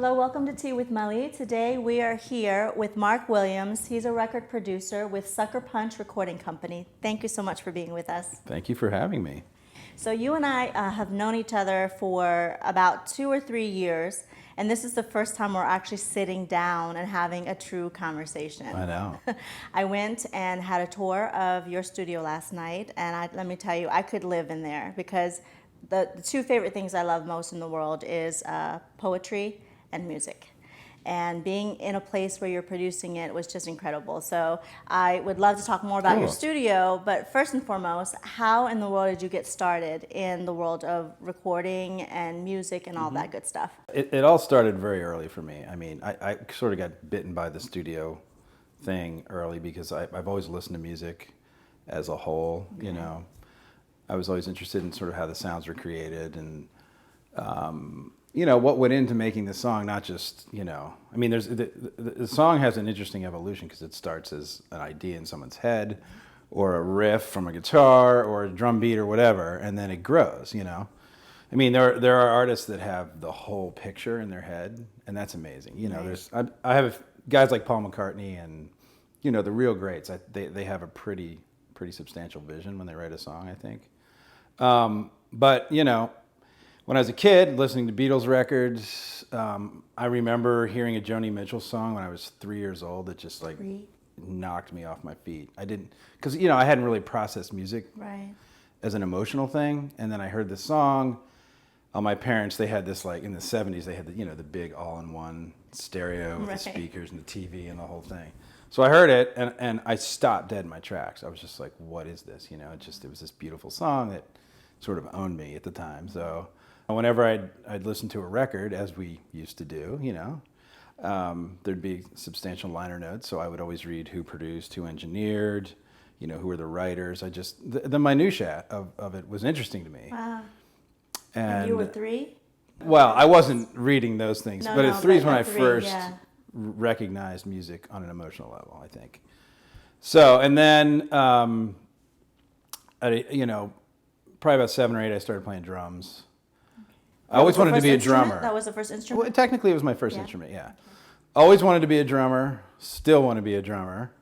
Hello, welcome to Tea with Melly. Today we are here with Mark Williams. He's a record producer with Sucker Punch Recording Company. Thank you so much for being with us. Thank you for having me. So you and I have known each other for about 2 or 3 years, and this is the first time we're actually sitting down and having a true conversation. I know. I went and had a tour of your studio last night, and let me tell you, I could live in there because the two favorite things I love most in the world is poetry and music. And being in a place where you're producing it was just incredible. So I would love to talk more about your studio, but first and foremost, how in the world did you get started in the world of recording and music and all that good stuff? It all started very early for me. I mean, I sort of got bitten by the studio thing early because I've always listened to music as a whole, you know. I was always interested in sort of how the sounds were created and you know, what went into making the song, not just, you know, I mean, the song has an interesting evolution because it starts as an idea in someone's head or a riff from a guitar or a drum beat or whatever, and then it grows, you know. I mean, there are artists that have the whole picture in their head, and that's amazing. You know, I have guys like Paul McCartney and, you know, the real greats. They have a pretty substantial vision when they write a song, I think. But, you know, when I was a kid, listening to Beatles records, I remember hearing a Joni Mitchell song when I was 3 years old that just like knocked me off my feet. I didn't, because, you know, I hadn't really processed music as an emotional thing. And then I heard the song. My parents, they had this, like, in the 70s, they had the, you know, the big all-in-one stereo with the speakers and the TV and the whole thing. So I heard it, and I stopped dead in my tracks. I was just like, what is this? You know, it was this beautiful song that sort of owned me at the time. So whenever I'd listen to a record, as we used to do, you know, there'd be substantial liner notes. So I would always read who produced, who engineered, you know, who were the writers. The minutia of it was interesting to me. Wow. And you were 3? Well, I wasn't reading those things, but at 3 is when I first recognized music on an emotional level, I think. So, and then, you know, probably about 7 or 8, I started playing drums. I always wanted to be a drummer. That was the first instrument? Well, technically, it was my first instrument, yeah. Always wanted to be a drummer, still want to be a drummer.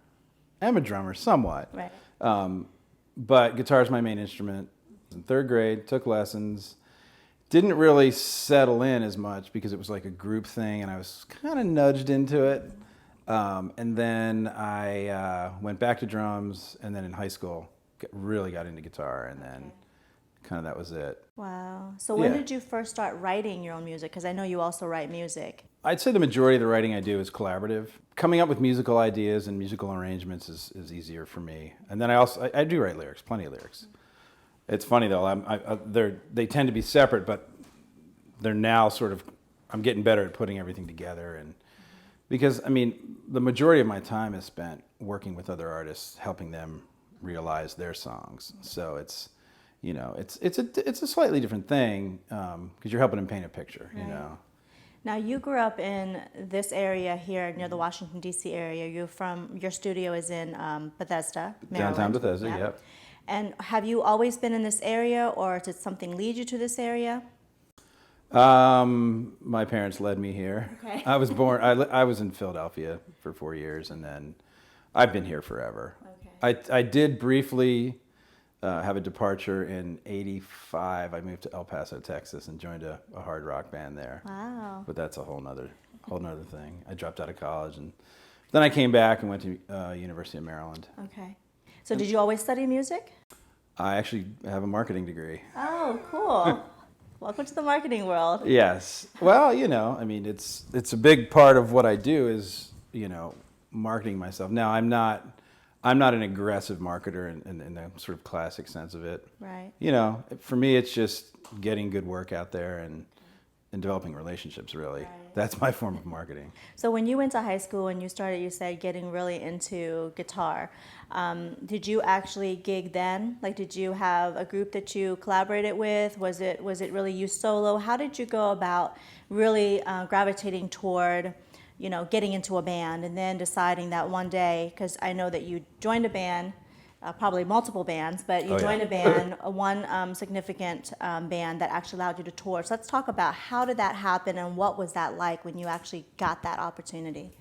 I'm a drummer, somewhat. Right. But guitar is my main instrument. In 3rd grade, took lessons. Didn't really settle in as much because it was like a group thing, and I was kind of nudged into it. And then I went back to drums, and then in high school, really got into guitar, and then kind of that was it. Wow. So when did you first start writing your own music? Because I know you also write music. I'd say the majority of the writing I do is collaborative. Coming up with musical ideas and musical arrangements is easier for me. And then I do write lyrics, plenty of lyrics. It's funny though, they tend to be separate, but they're now sort of, I'm getting better at putting everything together. And because, I mean, the majority of my time is spent working with other artists, helping them realize their songs. So it's, you know, it's a slightly different thing because you're helping them paint a picture, you know. Now, you grew up in this area here near the Washington, D.C. area. Your studio is in Bethesda, Maryland. Downtown Bethesda, yep. And have you always been in this area, or did something lead you to this area? My parents led me here. Okay. I was born, I was in Philadelphia for 4 years, and then I've been here forever. Okay. I did briefly have a departure in '85. I moved to El Paso, Texas, and joined a hard rock band there. Wow. But that's a whole nother thing. I dropped out of college, and then I came back and went to University of Maryland. Okay. So did you always study music? I actually have a marketing degree. Oh, cool. Welcome to the marketing world. Yes. Well, you know, I mean, it's a big part of what I do is, you know, marketing myself. Now, I'm not an aggressive marketer in the sort of classic sense of it. Right. You know, for me, it's just getting good work out there and developing relationships, really. Right. That's my form of marketing. So when you went to high school and you started, you said, getting really into guitar, did you actually gig then? Like, did you have a group that you collaborated with? Was it really you solo? How did you go about really gravitating toward, you know, getting into a band and then deciding that one day, because I know that you joined a band probably multiple bands, but you Oh, joined yeah. a band, one significant band that actually allowed you to tour. So let's talk about how did that happen and what was that like when you actually got that opportunity?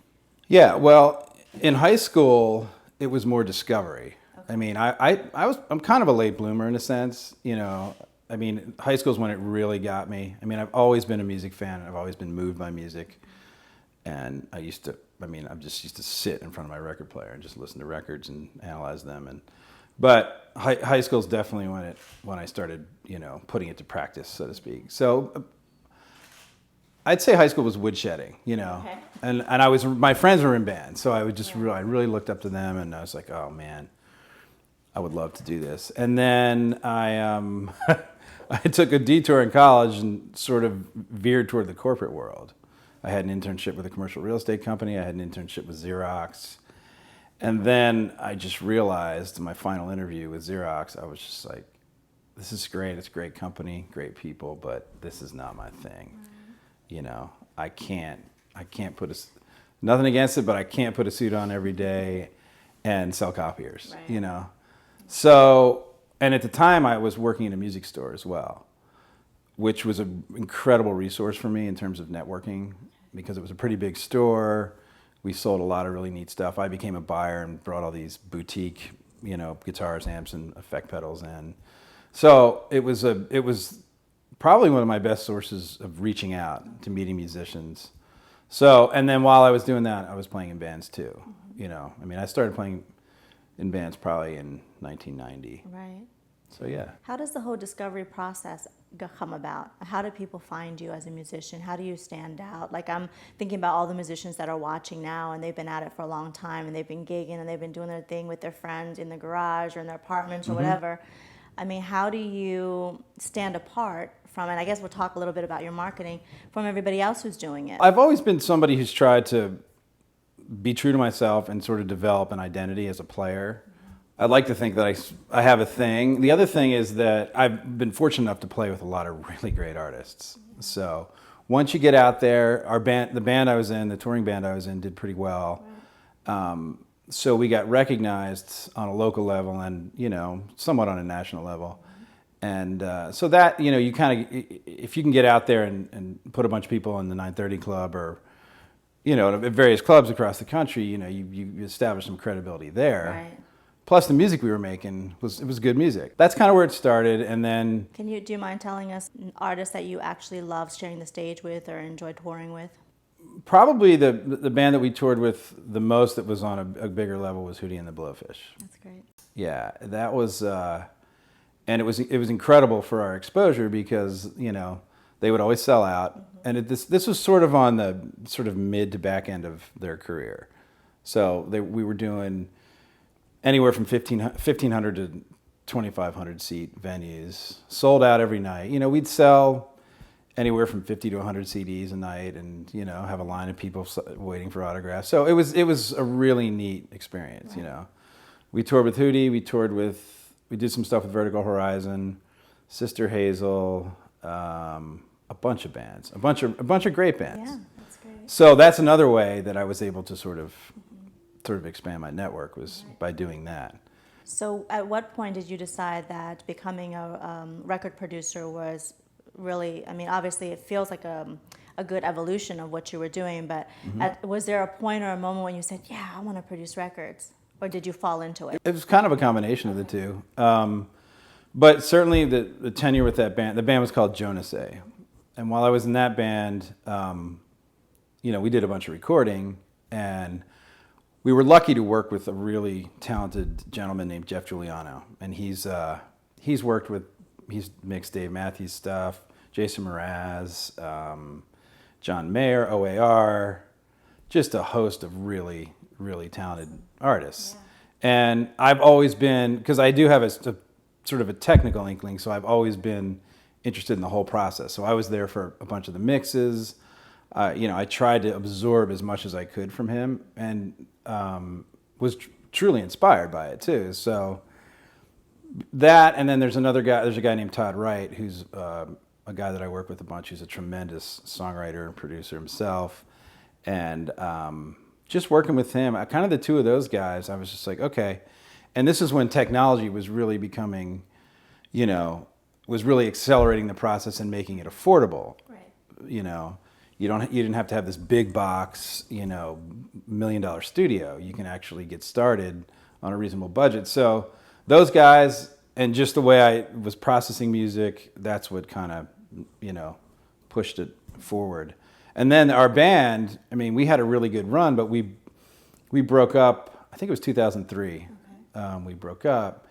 Yeah, well, in high school, it was more discovery. I mean, I'm kind of a late bloomer in a sense, you know. I mean, high school is when it really got me. I mean, I've always been a music fan. I've always been moved by music. And I just used to sit in front of my record player and just listen to records and analyze them. But high school is definitely when I started, you know, putting it to practice, so to speak. So I'd say high school was woodshedding, you know, Okay. and my friends were in bands, so I would just I really looked up to them, and I was like, oh man, I would love to do this. And then I took a detour in college and sort of veered toward the corporate world. I had an internship with a commercial real estate company. I had an internship with Xerox. And then I just realized in my final interview with Xerox, I was just like, this is great. It's a great company, great people, but this is not my thing. You know, I can't nothing against it, but I can't put a suit on every day and sell copiers, Right. you know? So, and at the time I was working in a music store as well, which was an incredible resource for me in terms of networking because it was a pretty big store. We sold a lot of really neat stuff. I became a buyer and brought all these boutique, you know, guitars, amps, and effect pedals in. So it was probably one of my best sources of reaching out to meeting musicians. So, and then while I was doing that, I was playing in bands too. You know, I mean, I started playing in bands probably in 1990. Right. So yeah. How does the whole discovery process come about? How do people find you as a musician? How do you stand out? Like I'm thinking about all the musicians that are watching now and they've been at it for a long time and they've been gigging and they've been doing their thing with their friends in the garage or in their apartments or whatever. I mean, how do you stand apart from, and I guess we'll talk a little bit about your marketing, from everybody else who's doing it? I've always been somebody who's tried to be true to myself and sort of develop an identity as a player. I'd like to think that I have a thing. The other thing is that I've been fortunate enough to play with a lot of really great artists. So once you get out there, the touring band I was in did pretty well. So we got recognized on a local level and, you know, somewhat on a national level. And so that, you know, you kind of, if you can get out there and put a bunch of people in the 930 Club or, you know, at various clubs across the country, you know, you establish some credibility there. Right. Plus the music we were making was good music. That's kind of where it started, and then... Do you mind telling us an artist that you actually loved sharing the stage with or enjoyed touring with? Probably the band that we toured with the most that was on a bigger level was Hootie and the Blowfish. That's great. Yeah, that was... and it was incredible for our exposure because, you know, they would always sell out. And this was sort of on the sort of mid to back end of their career. So we were doing... anywhere from 1,500 to 2,500 seat venues, sold out every night. You know, we'd sell anywhere from 50 to 100 CDs a night, and you know, have a line of people waiting for autographs. So it was a really neat experience. Right. You know, we toured with Hootie, we did some stuff with Vertical Horizon, Sister Hazel, a bunch of bands, a bunch of great bands. Yeah, that's great. So that's another way that I was able to sort of expand my network was by doing that. So at what point did you decide that becoming a record producer was really, I mean, obviously it feels like a good evolution of what you were doing, but was there a point or a moment when you said, yeah, I want to produce records? Or did you fall into it? It was kind of a combination of the two. But certainly the tenure with that band, the band was called Jonas A. And while I was in that band, you know, we did a bunch of recording, and we were lucky to work with a really talented gentleman named Jeff Giuliano, and he's mixed Dave Matthews stuff, Jason Mraz, John Mayer, O.A.R, just a host of really, really talented artists. Yeah. And I've always been, because I do have a sort of a technical inkling, so I've always been interested in the whole process. So I was there for a bunch of the mixes. You know, I tried to absorb as much as I could from him, and was truly inspired by it too. So that, and then there's a guy named Todd Wright, who's a guy that I work with a bunch. He's a tremendous songwriter and producer himself. And just working with him, kind of the two of those guys, I was just like, okay. And this is when technology was really becoming, was really accelerating the process and making it affordable. Right. You didn't have to have this big box, $1 million studio. You can actually get started on a reasonable budget. So those guys, and just the way I was processing music, that's what kind of, pushed it forward. And then our band, we had a really good run, but we broke up, I think it was 2003. Okay. We broke up,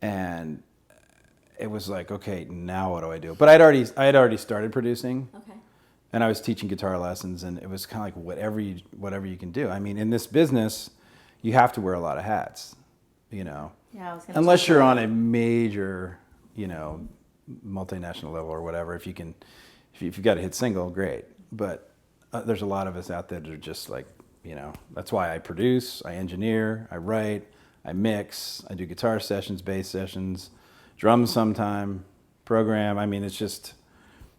and it was like, okay, now what do I do? But I had already started producing. Okay. And I was teaching guitar lessons, and it was kind of like whatever you can do. In this business, you have to wear a lot of hats, Yeah, unless you're on a major, multinational level or whatever. If you've got a hit single, great. But there's a lot of us out there that are just like, that's why I produce, I engineer, I write, I mix, I do guitar sessions, bass sessions, drums sometime, program. It's just.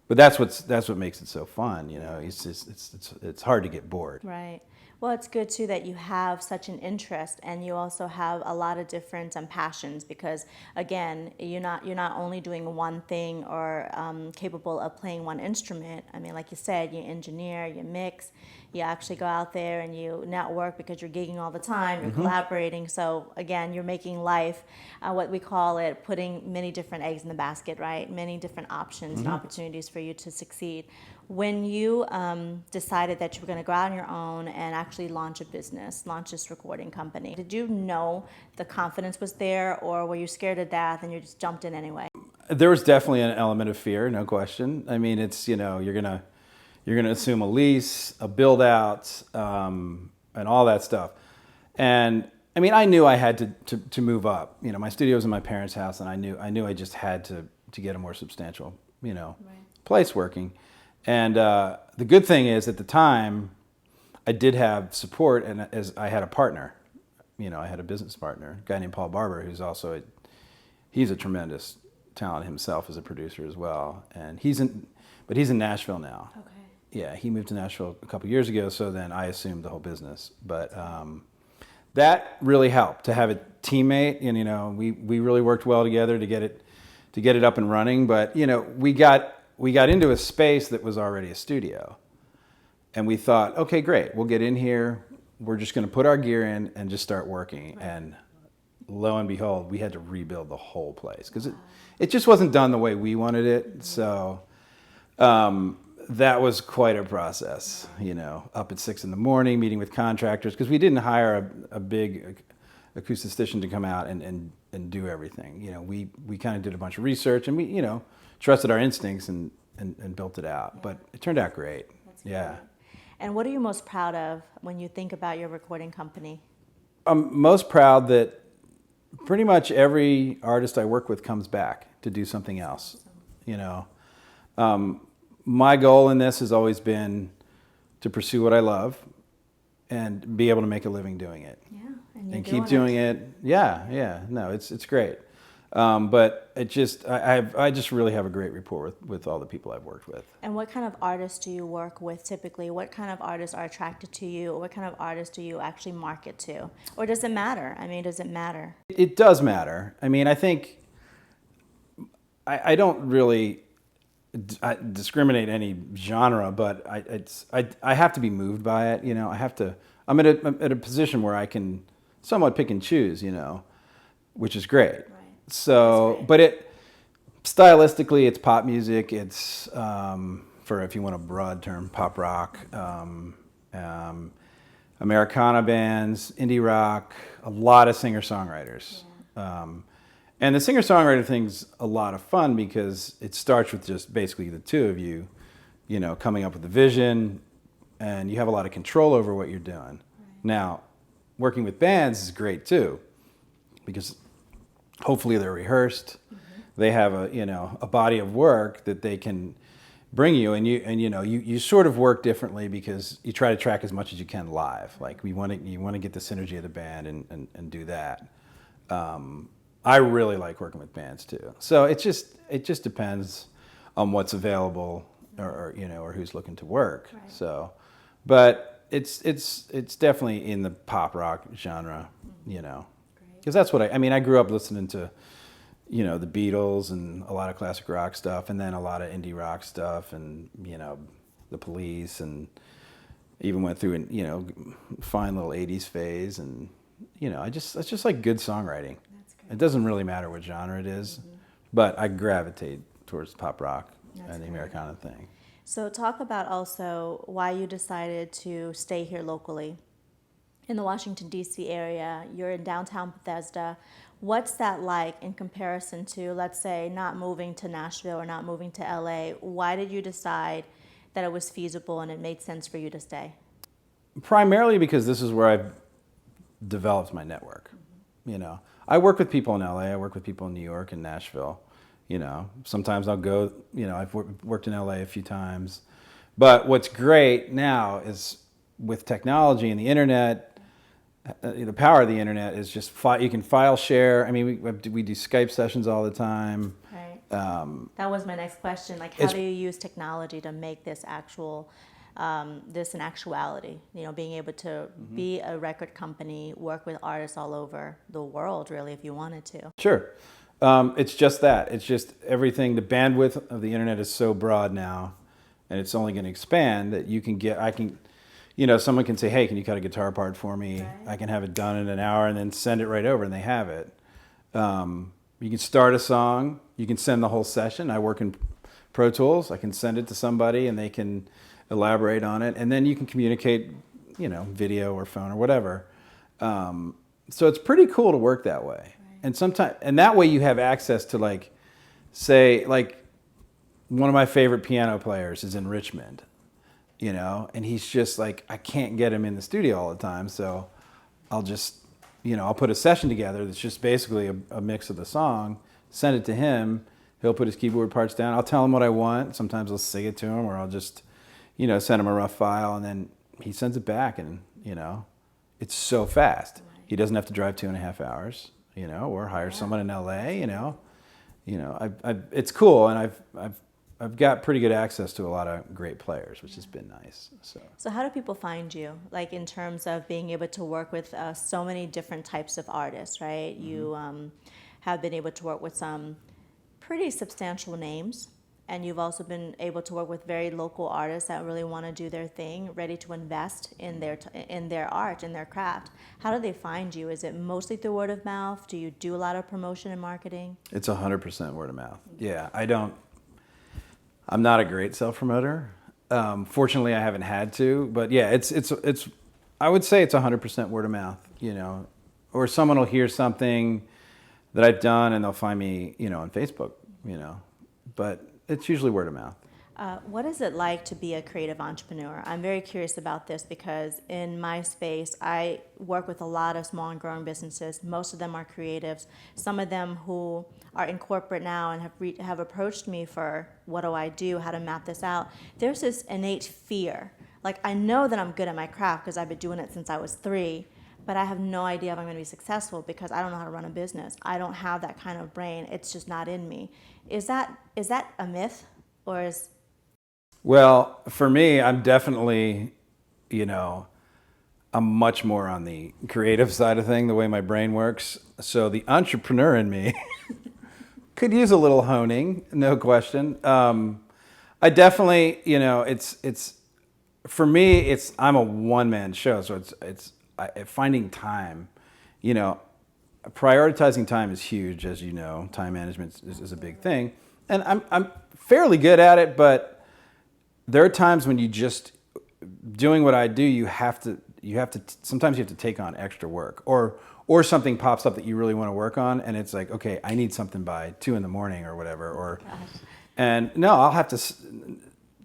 But that's what makes it so fun, It's hard to get bored. Right. Well, it's good too that you have such an interest, and you also have a lot of different passions, because again, you're not only doing one thing or capable of playing one instrument. Like you said, you engineer, you mix, you actually go out there and you network because you're gigging all the time, you're collaborating. So again, you're making life, what we call it, putting many different eggs in the basket, right? Many different options and opportunities for you to succeed. When you decided that you were going to go out on your own and actually launch a business, launch this recording company, did you know the confidence was there, or were you scared to death and you just jumped in anyway? There was definitely an element of fear, no question. It's, you're gonna assume a lease, a build out, and all that stuff. And I knew I had to move up. My studio was in my parents' house, and I knew I just had to get a more substantial, place working. And the good thing is, at the time, I did have support, and as I had a partner, I had a business partner, a guy named Paul Barber, who's also he's a tremendous talent himself as a producer as well, and he's in Nashville now. Okay. Yeah, he moved to Nashville a couple years ago, so then I assumed the whole business. But that really helped to have a teammate, and we really worked well together to get it up and running. But we got into a space that was already a studio, and we thought, okay, great, we'll get in here. We're just going to put our gear in and just start working. Right. And lo and behold, we had to rebuild the whole place because it just wasn't done the way we wanted it. So that was quite a process, up at 6 a.m, meeting with contractors, because we didn't hire a big acoustician to come out and do everything. We kind of did a bunch of research, and we, trusted our instincts and built it out. Yeah. But it turned out great. That's great. Yeah. And what are you most proud of when you think about your recording company? I'm most proud that pretty much every artist I work with comes back to do something else. My goal in this has always been to pursue what I love and be able to make a living doing it. Yeah, and keep doing it. Yeah. No, it's great. But it just I just really have a great rapport with all the people I've worked with. And what kind of artists do you work with typically? What kind of artists are attracted to you? Or what kind of artists do you actually market to? Or does it matter? Does it matter? It does matter. I think I don't really discriminate any genre, but I have to be moved by it. I'm at a position where I can somewhat pick and choose, which is great. Right. So, but stylistically, it's pop music. It's for, if you want a broad term, pop rock, Americana bands, indie rock, a lot of singer-songwriters. Yeah. And the singer-songwriter thing's a lot of fun because it starts with just basically the two of you, coming up with the vision, and you have a lot of control over what you're doing. Right. Now, working with bands is great too, because hopefully they're rehearsed. Mm-hmm. They have a body of work that they can bring you, and you sort of work differently because you try to track as much as you can live. Like you want to get the synergy of the band and do that. I really like working with bands too. So it just depends on what's available or who's looking to work. Right. So, but it's definitely in the pop rock genre. Mm-hmm. because that's what I mean, I grew up listening to, you know, the Beatles and a lot of classic rock stuff, and then a lot of indie rock stuff, and, you know, the Police, and even went through, you know, fine little 80s phase, and, you know, it's just like good songwriting. That's great. It doesn't really matter what genre it is, but I gravitate towards pop rock and the Americana thing. So talk about also why you decided to stay here locally in the Washington, D.C. area. You're in downtown Bethesda. What's that like in comparison to, let's say, not moving to Nashville or not moving to L.A.? Why did you decide that it was feasible and it made sense for you to stay? Primarily because this is where I've developed my network. You know, I work with people in L.A., I work with people in New York and Nashville. You know, sometimes I'll go, you know, I've worked in LA a few times. But what's great now is with technology and the internet, the power of the internet is just you can file share. I mean, we do Skype sessions all the time. Right. That was my next question. Like, how do you use technology to make this this an actuality? You know, being able to be a record company, work with artists all over the world, really, if you wanted to. Sure. It's just that. It's just everything. The bandwidth of the internet is so broad now, and it's only going to expand that you know, someone can say, hey, can you cut a guitar part for me? Right. I can have it done in an hour and then send it right over, and they have it. You can start a song. You can send the whole session. I work in Pro Tools. I can send it to somebody, and they can elaborate on it, and then you can communicate, you know, video or phone or whatever. So it's pretty cool to work that way. And that way you have access to, like, say, like, one of my favorite piano players is in Richmond, you know, and he's just like, I can't get him in the studio all the time, so I'll just, you know, I'll put a session together that's just basically a mix of the song, send it to him, he'll put his keyboard parts down, I'll tell him what I want, sometimes I'll sing it to him, or I'll just, you know, send him a rough file, and then he sends it back, and, you know, it's so fast. He doesn't have to drive 2.5 hours. You know, or hire someone in LA. You know, it's cool, and I've got pretty good access to a lot of great players, which has been nice. So how do people find you? Like, in terms of being able to work with so many different types of artists, right? You have been able to work with some pretty substantial names, and you've also been able to work with very local artists that really want to do their thing, ready to invest in their art, in their craft. How do they find you? Is it mostly through word of mouth? Do you do a lot of promotion and marketing? It's 100% word of mouth. Yeah, I'm not a great self-promoter. Fortunately, I haven't had to, but yeah, it's I would say it's 100% word of mouth, you know, or someone will hear something that I've done and they'll find me, you know, on Facebook, you know, but it's usually word of mouth. What is it like to be a creative entrepreneur? I'm very curious about this because in my space, I work with a lot of small and growing businesses. Most of them are creatives. Some of them who are in corporate now and have approached me for what do I do, how to map this out. There's this innate fear. Like, I know that I'm good at my craft because I've been doing it since I was 3, but I have no idea if I'm going to be successful because I don't know how to run a business. I don't have that kind of brain. It's just not in me. Is that a myth, or is... Well, for me, I'm definitely, you know, I'm much more on the creative side of thing, the way my brain works. So the entrepreneur in me could use a little honing, no question. I definitely, you know, it's for me, I'm a one-man show, so it's finding time, you know, prioritizing time is huge, as you know. Time management is a big thing, and I'm fairly good at it. But there are times when you just doing what I do, you have to sometimes you have to take on extra work, or something pops up that you really want to work on, and it's like, okay, I need something by 2 a.m. or whatever, and no, I'll have to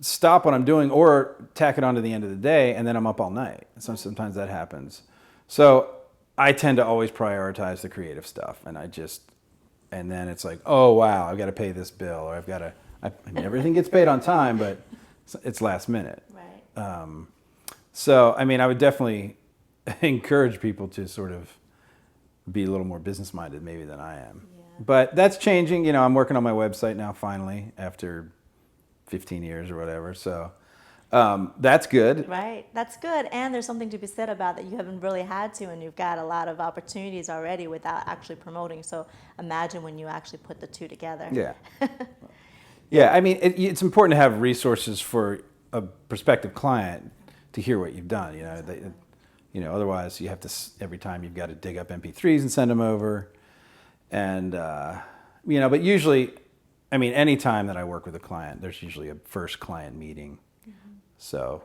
stop what I'm doing or tack it on to the end of the day, and then I'm up all night. So sometimes that happens. So I tend to always prioritize the creative stuff, and then it's like, oh wow, I've got to pay this bill, or I mean, everything gets paid on time, but it's last minute. Right. So, I mean, I would definitely encourage people to sort of be a little more business-minded maybe than I am. Yeah. But that's changing. You know, I'm working on my website now finally after 15 years or whatever. So That's good. Right. That's good. And there's something to be said about that you haven't really had to, and you've got a lot of opportunities already without actually promoting. So imagine when you actually put the two together. Yeah. Yeah, I mean, it's important to have resources for a prospective client to hear what you've done. Otherwise you have to every time you've got to dig up MP3s and send them over, and But usually, I mean, any time that I work with a client, there's usually a first client meeting, so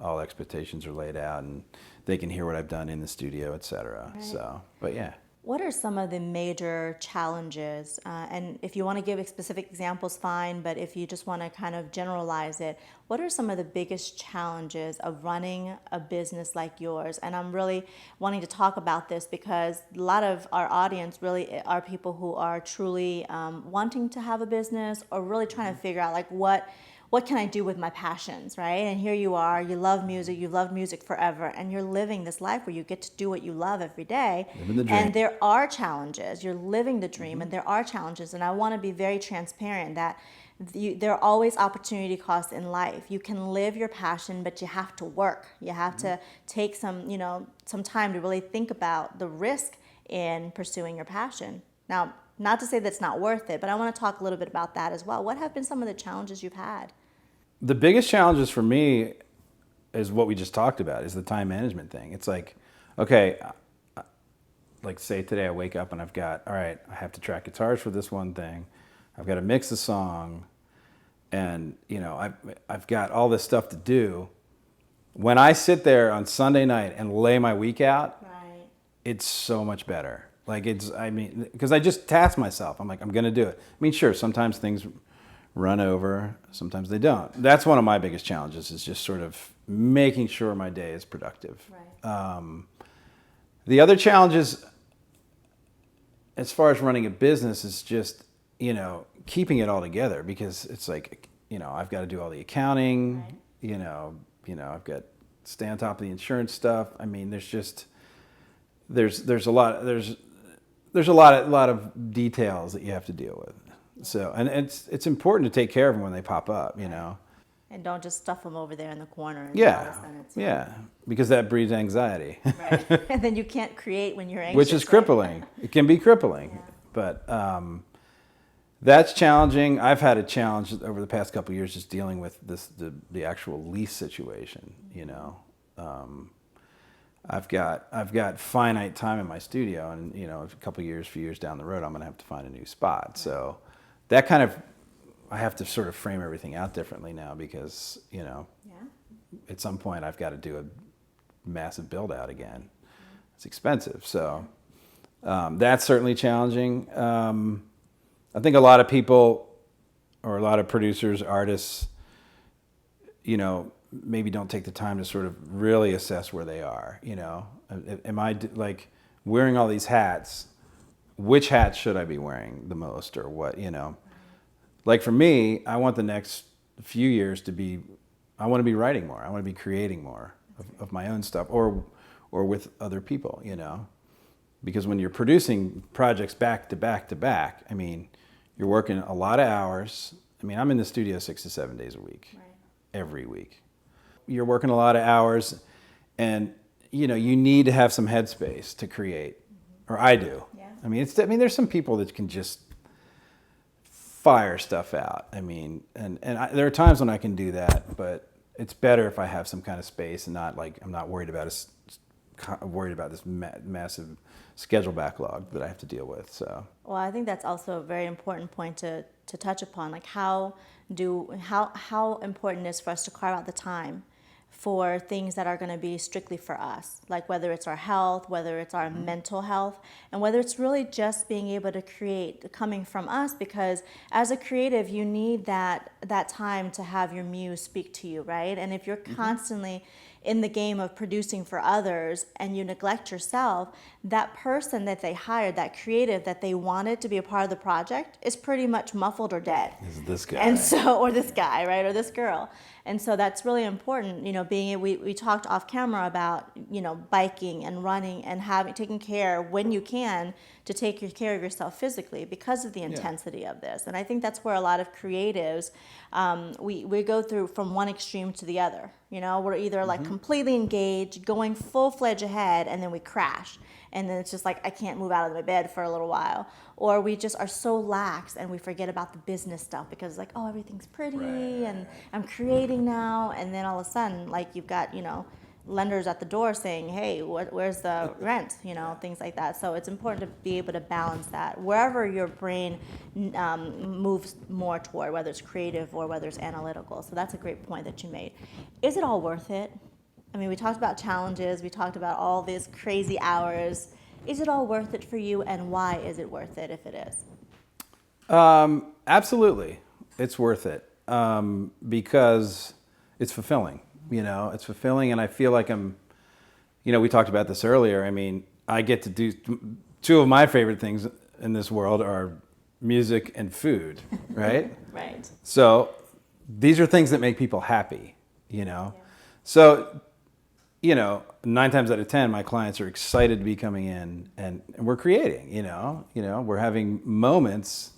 all expectations are laid out, and they can hear what I've done in the studio, etc. Right. So, but yeah. What are some of the major challenges? And if you want to give specific examples, fine, but if you just want to kind of generalize it, what are some of the biggest challenges of running a business like yours? And I'm really wanting to talk about this because a lot of our audience really are people who are truly wanting to have a business or really trying to figure out like what can I do with my passions, right? And here you are, you love music, you've loved music forever, and you're living this life where you get to do what you love every day. Living the dream. And there are challenges. You're living the dream, and there are challenges. And I want to be very transparent that there are always opportunity costs in life. You can live your passion, but you have to work. You have to take some time to really think about the risk in pursuing your passion. Now, not to say that's not worth it, but I want to talk a little bit about that as well. What have been some of the challenges you've had? The biggest challenges for me is what we just talked about, is the time management thing. It's like, okay, like say today I wake up and I've got, all right, I have to track guitars for this one thing. I've got to mix the song, and I've got all this stuff to do. When I sit there on Sunday night and lay my week out, Right. it's so much better. Like because I just task myself. I'm like, I'm going to do it. I mean, sure, sometimes things run over, sometimes they don't. That's one of my biggest challenges, is just sort of making sure my day is productive. Right. The other challenges, as far as running a business, is just, keeping it all together, because it's like, I've got to do all the accounting, Right. I've got to stay on top of the insurance stuff. I mean, there's a lot of details that you have to deal with. So, and it's important to take care of them when they pop up, And don't just stuff them over there in the corner. And all of Yeah, a sudden it's yeah, because that breeds anxiety. Right. And then you can't create when you're anxious. Which is right? crippling. It can be crippling. Yeah. But that's challenging. I've had a challenge over the past couple of years just dealing with the actual lease situation. I've got finite time in my studio, and a few years down the road, I'm going to have to find a new spot. So that kind of, I have to sort of frame everything out differently now, because Yeah. at some point I've got to do a massive build out again. It's expensive, so that's certainly challenging. I think a lot of people, or a lot of producers, artists, maybe don't take the time to sort of really assess where they are. Am I like wearing all these hats? Which hat should I be wearing the most, or what? Like for me, I want the next few years to be, I want to be writing more. I want to be creating more of my own stuff, or with other people, because when you're producing projects back to back to back, I mean, you're working a lot of hours. I mean, I'm in the studio 6 to 7 days a week, Right. every week. You're working a lot of hours, and you need to have some headspace to create, or I do. Yeah. I mean, there's some people that can just fire stuff out. I mean, there are times when I can do that, but it's better if I have some kind of space, and not like I'm not worried about this massive schedule backlog that I have to deal with. So. Well, I think that's also a very important point to touch upon. Like how important it is for us to carve out the time for things that are going to be strictly for us, like whether it's our health, whether it's our mental health, and whether it's really just being able to create coming from us, because as a creative, you need that time to have your muse speak to you, right? And if you're constantly in the game of producing for others and you neglect yourself, that person that they hired, that creative that they wanted to be a part of the project, is pretty much muffled or dead. Is this guy. And so, or this guy, right? Or this girl. And so that's really important, we talked off camera about, biking and running and taking care when you can to take care of yourself physically because of the intensity of this. And I think that's where a lot of creatives, we go through from one extreme to the other. You know, we're either like completely engaged, going full-fledged ahead, and then we crash. And then it's just like, I can't move out of my bed for a little while. Or we just are so lax and we forget about the business stuff because it's like, oh, everything's pretty and I'm creating now. And then all of a sudden, like you've got, you know, lenders at the door saying, hey, where's the rent? You know, things like that. So it's important to be able to balance that wherever your brain moves more toward, whether it's creative or whether it's analytical. So that's a great point that you made. Is it all worth it? I mean, we talked about challenges. We talked about all these crazy hours. Is it all worth it for you, and why is it worth it if it is? Absolutely. It's worth it because it's fulfilling. You know, it's fulfilling, and I feel like I'm, you know, we talked about this earlier. I mean, I get to do two of my favorite things in this world are music and food, right? Right. So these are things that make people happy, you know? Yeah. So, you know, 9 times out of 10, my clients are excited to be coming in and we're creating, you know, we're having moments.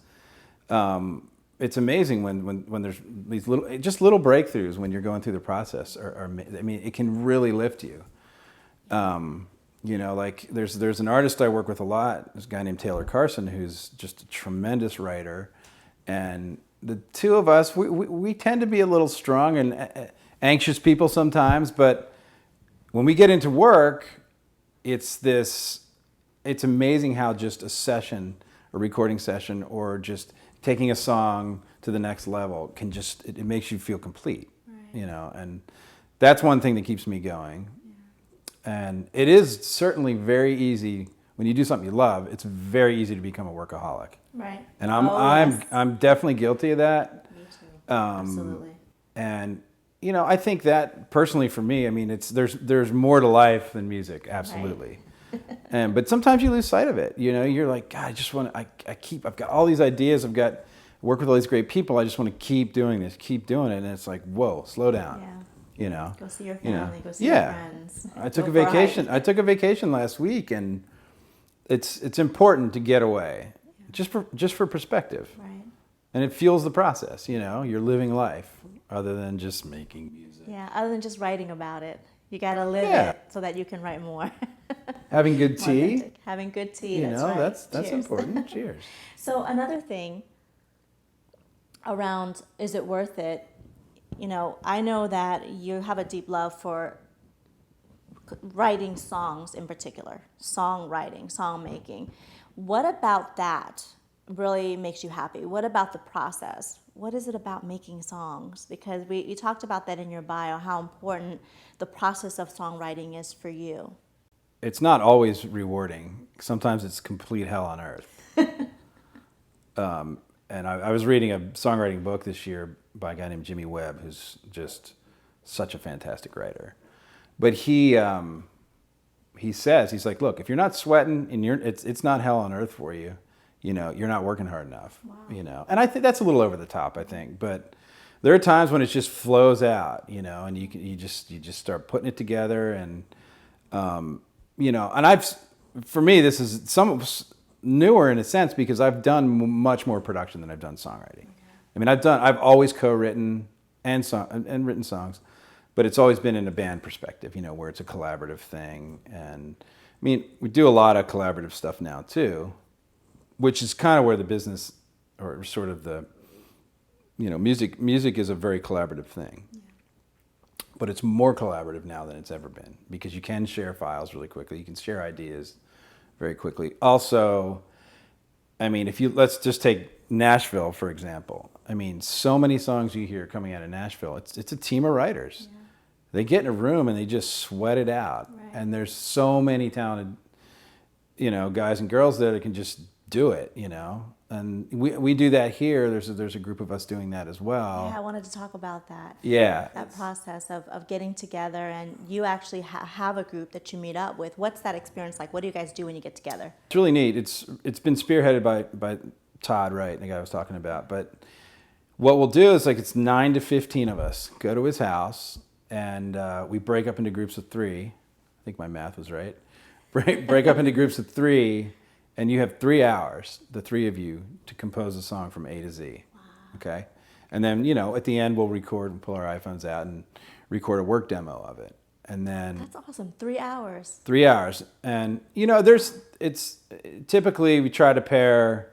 It's amazing when there's these little breakthroughs when you're going through the process I mean, it can really lift you. You know, like there's an artist I work with a lot, this guy named Taylor Carson, who's just a tremendous writer. And the two of us, we tend to be a little strong and anxious people sometimes, but when we get into work, it's amazing how just a recording session, or just taking a song to the next level can just, it makes you feel complete, right. You know, and that's one thing that keeps me going. Yeah. And it is certainly very easy when you do something you love, it's very easy to become a workaholic. Right. And I'm definitely guilty of that. Me too. Absolutely. And you know, I think that personally for me, I mean, there's more to life than music, absolutely. Right. But sometimes you lose sight of it. You know, you're like, God, I just want to. I've got all these ideas. Work with all these great people. I just want to keep doing this, keep doing it. And it's like, whoa, slow down. Yeah. You know, go see your family. Go see your friends. I took a vacation. I took a vacation last week, and it's important to get away, just for perspective. Right. And it fuels the process. You know, you're living life. Other than just making music. Yeah, other than just writing about it. You got to live it so that you can write more. Having good tea. Having good tea, you know, right. That's important. Cheers. So another thing around, is it worth it? You know, I know that you have a deep love for writing songs in particular, songwriting, song making. What about that really makes you happy? What about the process? What is it about making songs? Because you talked about that in your bio, how important the process of songwriting is for you. It's not always rewarding. Sometimes it's complete hell on earth. And I was reading a songwriting book this year by a guy named Jimmy Webb, who's just such a fantastic writer. But he says, he's like, look, if you're not sweating and it's not hell on earth for you, you know, you're not working hard enough. Wow. You know, and I think that's a little over the top, I think, but there are times when it just flows out, you know, and you just start putting it together, and you know, and for me this is newer in a sense because I've done much more production than I've done songwriting. Okay. I mean, I've always co-written and written songs, but it's always been in a band perspective, you know, where it's a collaborative thing. And I mean, we do a lot of collaborative stuff now too, which is kind of where the business, or sort of the, you know, music is a very collaborative thing. Yeah. But it's more collaborative now than it's ever been because you can share files really quickly. You can share ideas very quickly. Also, I mean, let's just take Nashville, for example. I mean, so many songs you hear coming out of Nashville, it's a team of writers. Yeah. They get in a room and they just sweat it out. Right. And there's so many talented, you know, guys and girls there that can just do it, you know. And we do that here. There's a group of us doing that as well. Yeah, I wanted to talk about that. Yeah. That process of getting together, and you actually have a group that you meet up with. What's that experience like? What do you guys do when you get together? It's really neat. It's been spearheaded by Todd Wright, the guy I was talking about. But what we'll do is, like, it's 9 to 15 of us go to his house, and we break up into groups of 3. I think my math was right. Break up into groups of 3. and you have 3 hours, the three of you, to compose a song from A to Z. Wow. Okay, and then at the end we'll record and pull our iPhones out and record a work demo of it, and then That's awesome. 3 hours. 3 hours, and it's typically we try to pair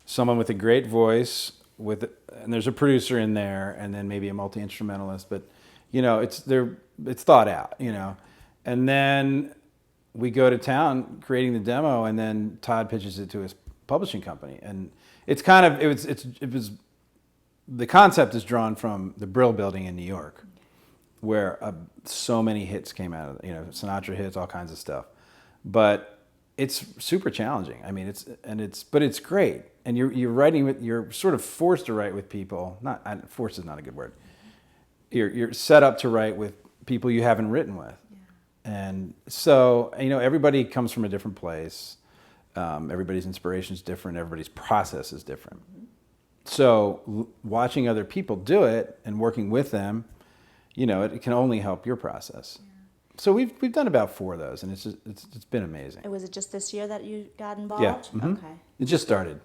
someone with a great voice and there's a producer in there, and then maybe a multi-instrumentalist, but it's thought out, and then we go to town creating the demo, and then Todd pitches it to his publishing company, and it's kind of it was the concept is drawn from the Brill Building in New York, where so many hits came out of Sinatra hits, all kinds of stuff, but it's super challenging. I mean, but it's great, and you're sort of forced to write with people. Forced is not a good word. You're set up to write with people you haven't written with, and so everybody comes from a different place. Everybody's inspiration is different. Everybody's process is different. So watching other people do it and working with them, it can only help your process. Yeah. So we've done about 4 of those, and it's been amazing. Was it just this year that you got involved? Yeah. Mm-hmm. Okay. It just started.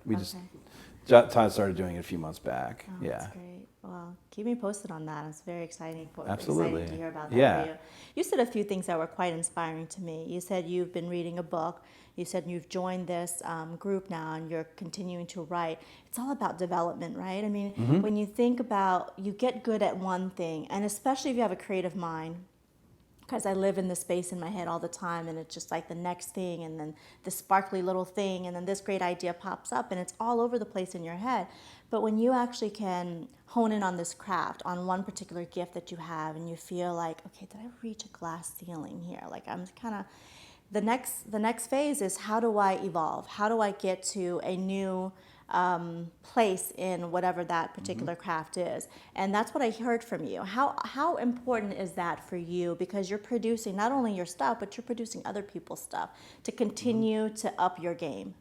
Todd started doing it a few months back. Oh, yeah. That's great. Well, keep me posted on that. It's very exciting. Absolutely. Exciting to hear about that for you. You said a few things that were quite inspiring to me. You said you've been reading a book. You said you've joined this group now, and you're continuing to write. It's all about development, right? I mean, when you think about, you get good at one thing, and especially if you have a creative mind, because I live in this space in my head all the time, and it's just like the next thing, and then this sparkly little thing, and then this great idea pops up, and it's all over the place in your head. But when you actually can hone in on this craft, on one particular gift that you have, and you feel like, okay, did I reach a glass ceiling here? Like I'm kind of, the next phase is, how do I evolve? How do I get to a new place in whatever that particular craft is? And that's what I heard from you. How important is that for you? Because you're producing not only your stuff, but you're producing other people's stuff to continue to up your game.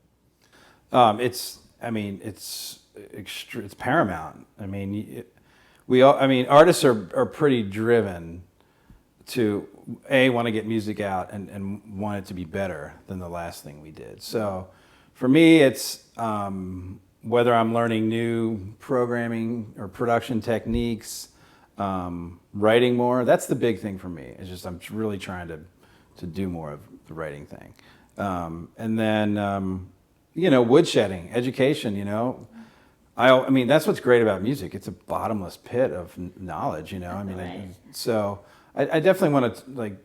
It's paramount. I mean, artists are pretty driven to want to get music out and want it to be better than the last thing we did. So for me, it's whether I'm learning new programming or production techniques, writing more. That's the big thing for me. It's just I'm really trying to do more of the writing thing, and then woodshedding, education. I mean, that's what's great about music. It's a bottomless pit of knowledge. I mean, Right. I definitely want to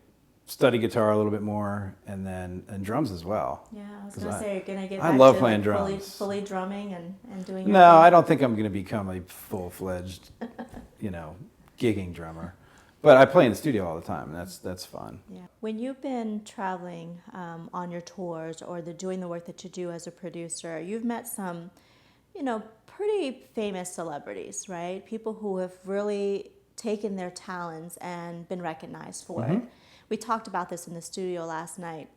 study guitar a little bit more, and drums as well. Yeah, I was going to say, you're going to get I back love to playing drums. fully drumming and doing your No, thing. I don't think I'm going to become a full-fledged, gigging drummer. But I play in the studio all the time, and that's fun. Yeah. When you've been traveling on your tours or doing the work that you do as a producer, you've met some, pretty famous celebrities, right? People who have really taken their talents and been recognized for it. We talked about this in the studio last night.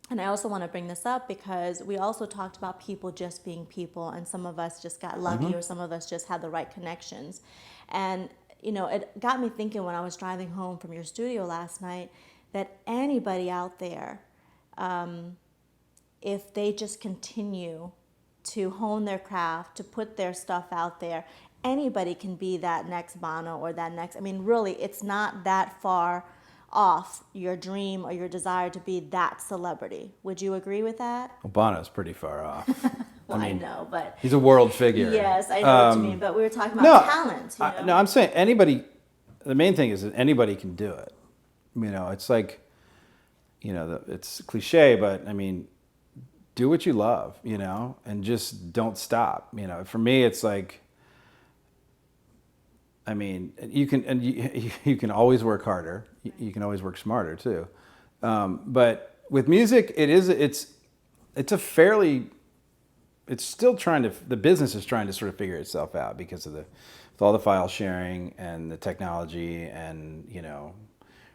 And I also want to bring this up because we also talked about people just being people, and some of us just got lucky or some of us just had the right connections. And, it got me thinking when I was driving home from your studio last night that anybody out there, if they just continue to hone their craft, to put their stuff out there, anybody can be that next Bono or that next, really, it's not that far off your dream or your desire to be that celebrity. Would you agree with that? Well, Bono's pretty far off. Well, I know, but he's a world figure. yes, I know what you mean. But we were talking about talent. No, I'm saying anybody. The main thing is that anybody can do it. It's like, it's cliche, but do what you love, and just don't stop. For me, it's like, you can always work harder. You can always work smarter too. But with music, it's still the business is trying to sort of figure itself out because of with all the file sharing and the technology, and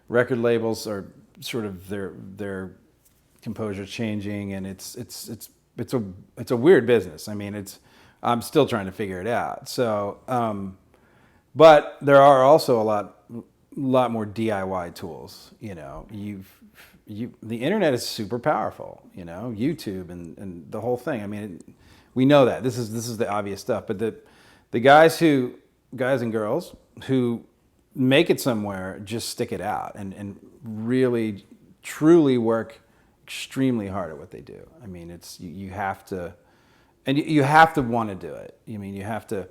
record labels are sort of their composure changing, and it's a weird business. I'm still trying to figure it out. So, but there are also a lot more DIY tools. the internet is super powerful, you know, YouTube and the whole thing. I mean, we know that this is the obvious stuff, but the guys and girls who make it somewhere just stick it out and really truly work extremely hard at what they do. I mean, it's you have to, and you have to want to do it. I mean, you have to.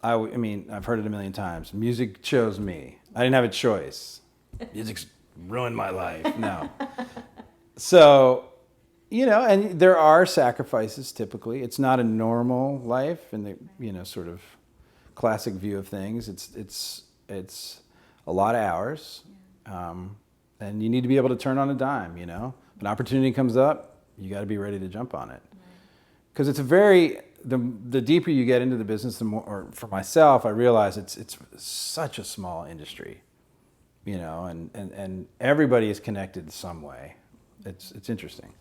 I mean, I've heard it a million times. Music chose me. I didn't have a choice. Music's ruined my life. No. So, you know, and there are sacrifices typically. It's not a normal life in the, you know, sort of classic view of things. It's a lot of hours. And you need to be able to turn on a dime, you know. If an opportunity comes up, you got to be ready to jump on it. Because it's a very, the deeper you get into the business, the more, or for myself, I realize it's such a small industry, you know, and everybody is connected some way. It's interesting.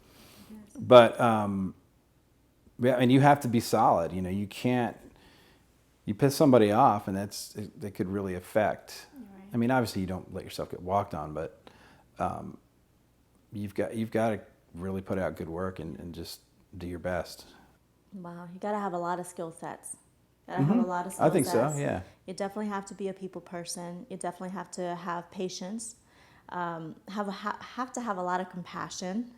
But, yeah, and you have to be solid, you know, you can't, you piss somebody off and that could really affect, I mean, obviously you don't let yourself get walked on, but you've got to really put out good work and just do your best. Wow, you got to have a lot of skill sets. Got to have a lot of skill sets. I think so, yeah. You definitely have to be a people person. You definitely have to have patience. Have to have a lot of compassion.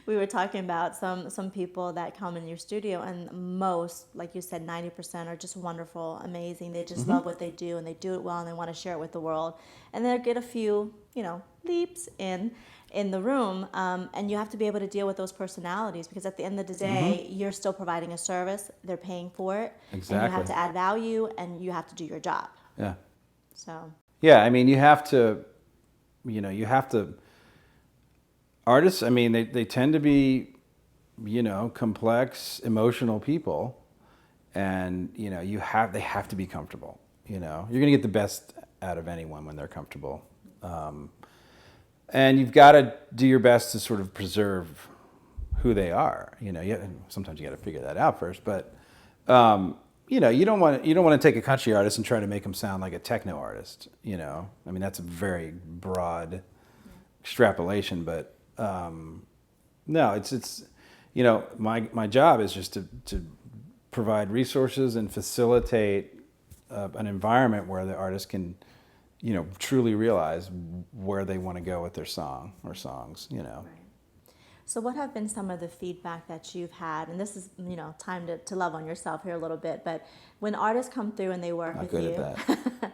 We were talking about some people that come in your studio, and most, like you said, 90% are just wonderful, amazing. They just love what they do, and they do it well, and they want to share it with the world. And they'll get a few, you know, leaps in the room, and you have to be able to deal with those personalities, because at the end of the day, you're still providing a service. They're paying for it, Exactly. and you have to add value, and you have to do your job. Yeah. So. Yeah, I mean, you have to. You know, you have to, artists, I mean, they tend to be, you know, complex, emotional people. And, you know, they have to be comfortable, you know. You're going to get the best out of anyone when they're comfortable. And you've got to do your best to sort of preserve who they are. You know, sometimes you got to figure that out first. But, you know, you don't want to take a country artist and try to make them sound like a techno artist. You know, I mean, that's a very broad extrapolation, but no, it's you know, my job is just to provide resources and facilitate an environment where the artist can, you know, truly realize where they want to go with their song or songs. You know. Right. So what have been some of the feedback that you've had? And this is, you know, time to love on yourself here a little bit. But when artists come through and they work with you,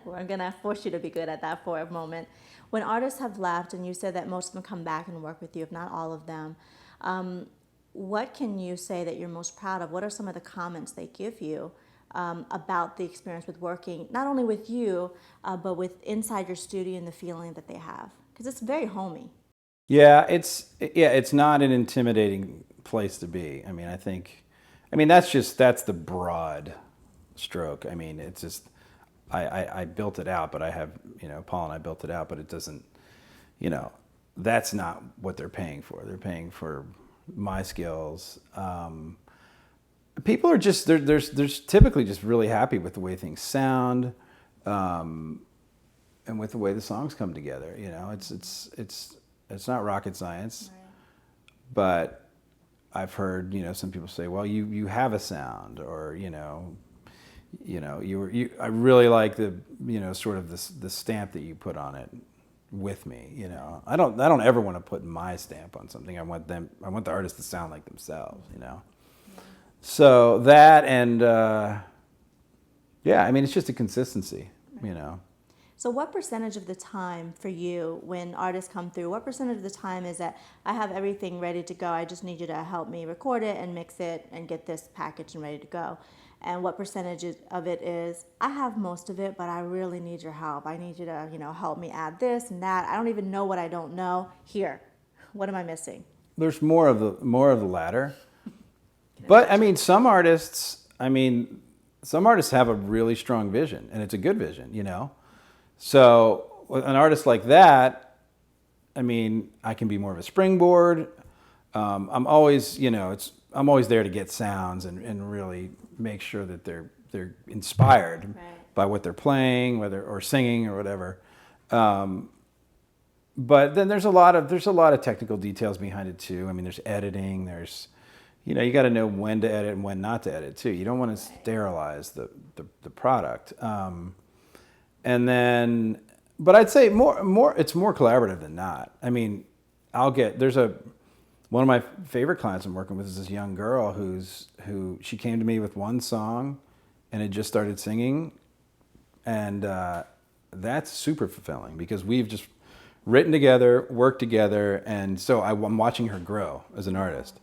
well, I'm going to force you to be good at that for a moment. When artists have left, and you said that most of them come back and work with you, if not all of them, what can you say that you're most proud of? What are some of the comments they give you about the experience with working, not only with you, but with inside your studio and the feeling that they have? Because it's very homey. Yeah, it's not an intimidating place to be. I mean, that's the broad stroke. I mean, it's just, I built it out, but I have, you know, Paul and I built it out, but it doesn't, you know, that's not what they're paying for. They're paying for my skills. People are just, they're typically just really happy with the way things sound, and with the way the songs come together. You know, it's not rocket science, right. But I've heard, you know, some people say, well, you have a sound, or, you know, I really like the, you know, sort of the stamp that you put on it with me, you know. I don't ever want to put my stamp on something. I want the artist to sound like themselves, you know. Yeah. So that, and yeah, I mean, it's just a consistency, right. You know. So what percentage of the time for you, when artists come through, what percentage of the time is that I have everything ready to go, I just need you to help me record it and mix it and get this packaged and ready to go? And what percentage of it is, I have most of it, but I really need your help. I need you to, you know, help me add this and that. I don't even know what I don't know. Here, what am I missing? There's more of the latter. But I mean, some artists have a really strong vision, and it's a good vision, you know. So with an artist like that, I mean, I can be more of a springboard. I'm always, you know, I'm always there to get sounds and really make sure that they're inspired, right. By what they're playing, or singing or whatever. but then there's a lot of technical details behind it too. I mean, there's editing. There's, you got to know when to edit and when not to edit too. You don't want to sterilize the product. And then, but I'd say it's more collaborative than not. I mean, one of my favorite clients I'm working with is this young girl who she came to me with one song and had just started singing. And that's super fulfilling because we've just written together, worked together. And so I'm watching her grow as an artist.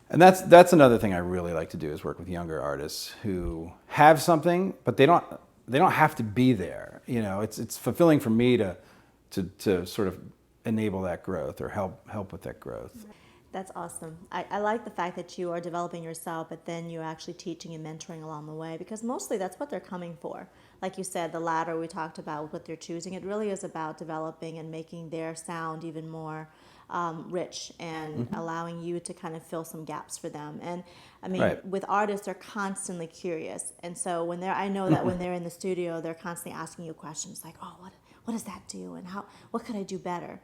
And that's another thing I really like to do is work with younger artists who have something, but they don't have to be there. It's fulfilling for me to sort of enable that growth or help with that growth. That's awesome. I like the fact that you are developing yourself, but then you're actually teaching and mentoring along the way, because mostly that's what they're coming for. Like you said, the ladder we talked about, what they're choosing, it really is about developing and making their sound even more rich and allowing you to kind of fill some gaps for them. And I mean, Right. with artists, they're constantly curious. And so I know that when they're in the studio, they're constantly asking you questions like, oh, what does that do? And what could I do better?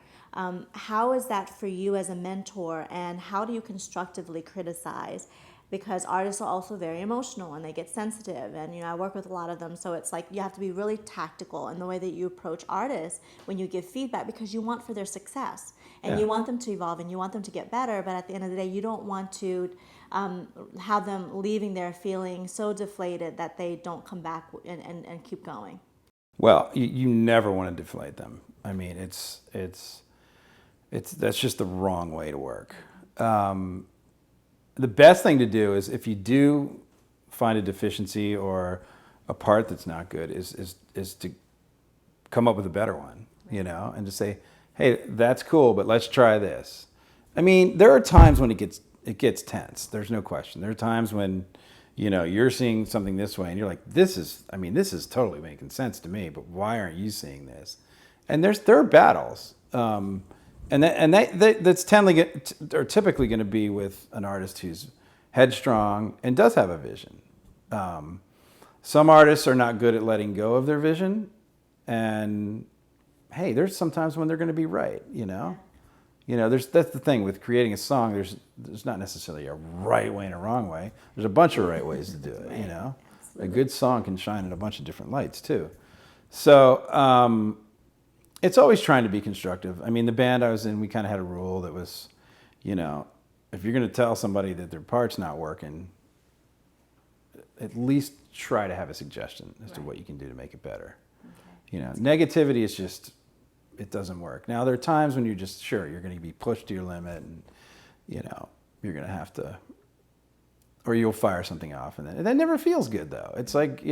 How is that for you as a mentor, and how do you constructively criticize? Because artists are also very emotional and they get sensitive, and I work with a lot of them, so it's like you have to be really tactical in the way that you approach artists when you give feedback, because you want for their success and you want them to evolve and you want them to get better, but at the end of the day you don't want to have them leaving there feeling so deflated that they don't come back and keep going. Well, you never want to deflate them. I mean, that's just the wrong way to work. The best thing to do is, if you do find a deficiency or a part that's not good, is to come up with a better one, and to say, hey, that's cool, but let's try this. I mean, there are times when it gets tense. There's no question. There are times when, you're seeing something this way and you're like, this is totally making sense to me, but why aren't you seeing this? And there are battles. That's typically going to be with an artist who's headstrong and does have a vision. Some artists are not good at letting go of their vision, and hey, there's sometimes when they're going to be right. That's the thing with creating a song. There's not necessarily a right way and a wrong way. There's a bunch of right ways to do it. Right. A good song can shine in a bunch of different lights too. So. It's always trying to be constructive. I mean, the band I was in, we kind of had a rule that was, if you're going to tell somebody that their part's not working, at least try to have a suggestion as to what you can do to make it better. Okay. Negativity is just, it doesn't work. Now, there are times when you're going to be pushed to your limit, and, you're going to have to, or you'll fire something off, and that never feels good, though. It's like,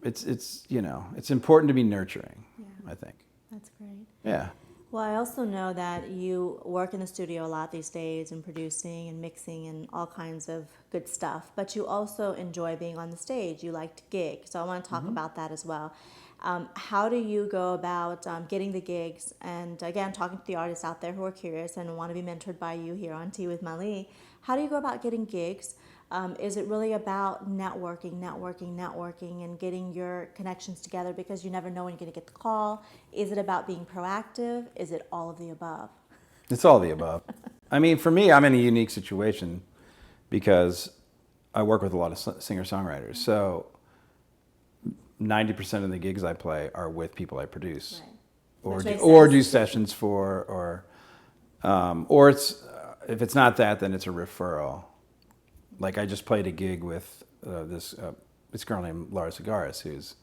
it's important to be nurturing, I think. That's great. Yeah. Well, I also know that you work in the studio a lot these days and producing and mixing and all kinds of good stuff, but you also enjoy being on the stage. You like to gig. So I want to talk about that as well. How do you go about getting the gigs? And again, talking to the artists out there who are curious and want to be mentored by you here on Tea with Mali. How do you go about getting gigs? Is it really about networking, and getting your connections together, because you never know when you're going to get the call? Is it about being proactive? Is it all of the above? It's all of the above. I mean, for me, I'm in a unique situation because I work with a lot of singer-songwriters. So 90% of the gigs I play are with people I produce, right. or do sessions for, or it's if it's not that, then it's a referral. Like I just played a gig with this girl named Laura Segaris,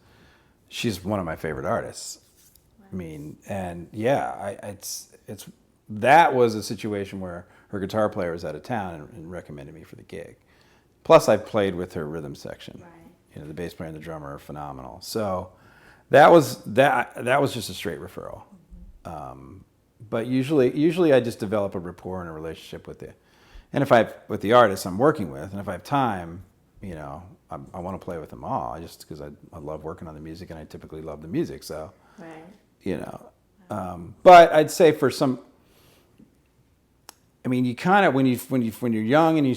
she's one of my favorite artists. Wow. I mean, and that was a situation where her guitar player was out of town and recommended me for the gig. Plus, I played with her rhythm section. Right. The bass player and the drummer are phenomenal. So that was just a straight referral. Mm-hmm. But usually I just develop a rapport and a relationship with with the artists I'm working with, and if I have time, I want to play with them all, just because I love working on the music, and I typically love the music. So, right. But I'd say for some, I mean, you kind of when you're young and you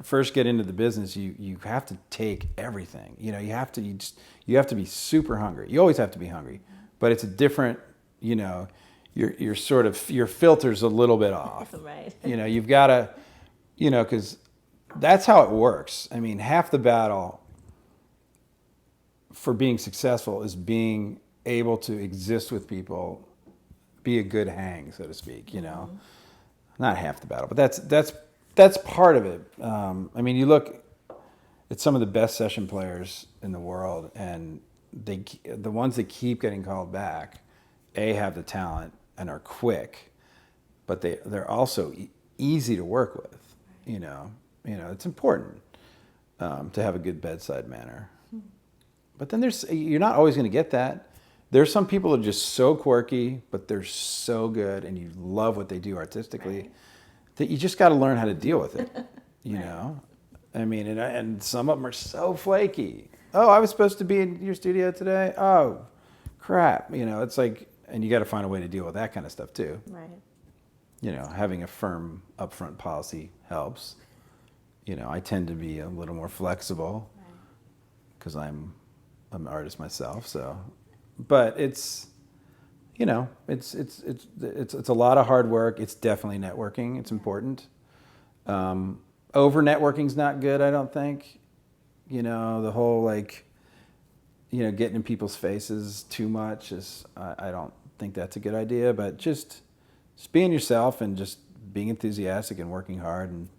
first get into the business, you have to take everything. You have to be super hungry. You always have to be hungry, but it's a different you know, you're sort of, your filter's a little bit off. Right. You know, you've got to, you know, because that's how it works. I mean, half the battle for being successful is being able to exist with people, be a good hang, so to speak, you know. Not half the battle, but that's part of it. I mean, you look at some of the best session players in the world, and the ones that keep getting called back, have the talent and are quick, but they're also easy to work with. You know, it's important to have a good bedside manner. But then you're not always going to get that. There's some people that are just so quirky, but they're so good, and you love what they do artistically, that you just got to learn how to deal with it. You know, I mean, and some of them are so flaky. Oh, I was supposed to be in your studio today. Oh, crap. You know, it's like, and you got to find a way to deal with that kind of stuff too. Right. You know, having a firm upfront policy helps. You know, I tend to be a little more flexible because I'm an artist myself. So, but it's, you know, it's a lot of hard work. It's definitely networking. It's important. Over networking's not good, I don't think. You know, the whole like, you know, getting in people's faces too much is, I don't think that's a good idea. But just being yourself and just being enthusiastic and working hard, and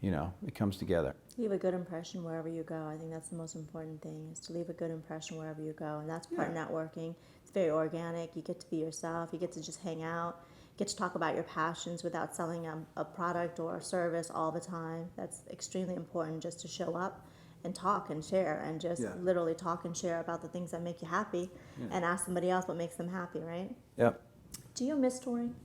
you know, it comes together. Leave a good impression wherever you go. I think that's the most important thing, is to leave a good impression wherever you go. And that's part of networking. It's very organic. You get to be yourself. You get to just hang out. You get to talk about your passions without selling a product or a service all the time. That's extremely important, just to show up and talk and share, and just literally talk and share about the things that make you happy, and ask somebody else what makes them happy, right? Yep. Do you miss touring?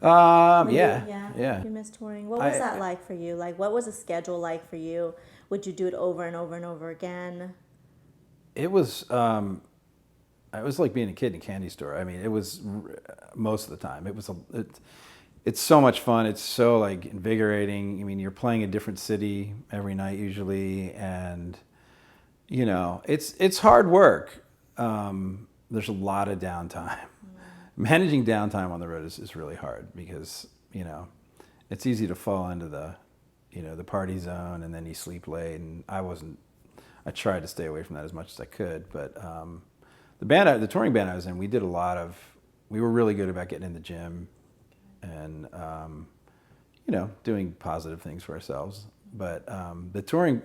Yeah. You miss touring. What was that like for you? Like, what was the schedule like for you? Would you do it over and over and over again? It was like being a kid in a candy store. I mean, it was most of the time. It's so much fun. It's so like invigorating. I mean, you're playing a different city every night usually, and you know, it's hard work. There's a lot of downtime. Managing downtime on the road is really hard, because, you know, it's easy to fall into the, you know, the party zone, and then you sleep late. And I tried to stay away from that as much as I could. But the touring band I was in, we were really good about getting in the gym and, you know, doing positive things for ourselves. But the touring,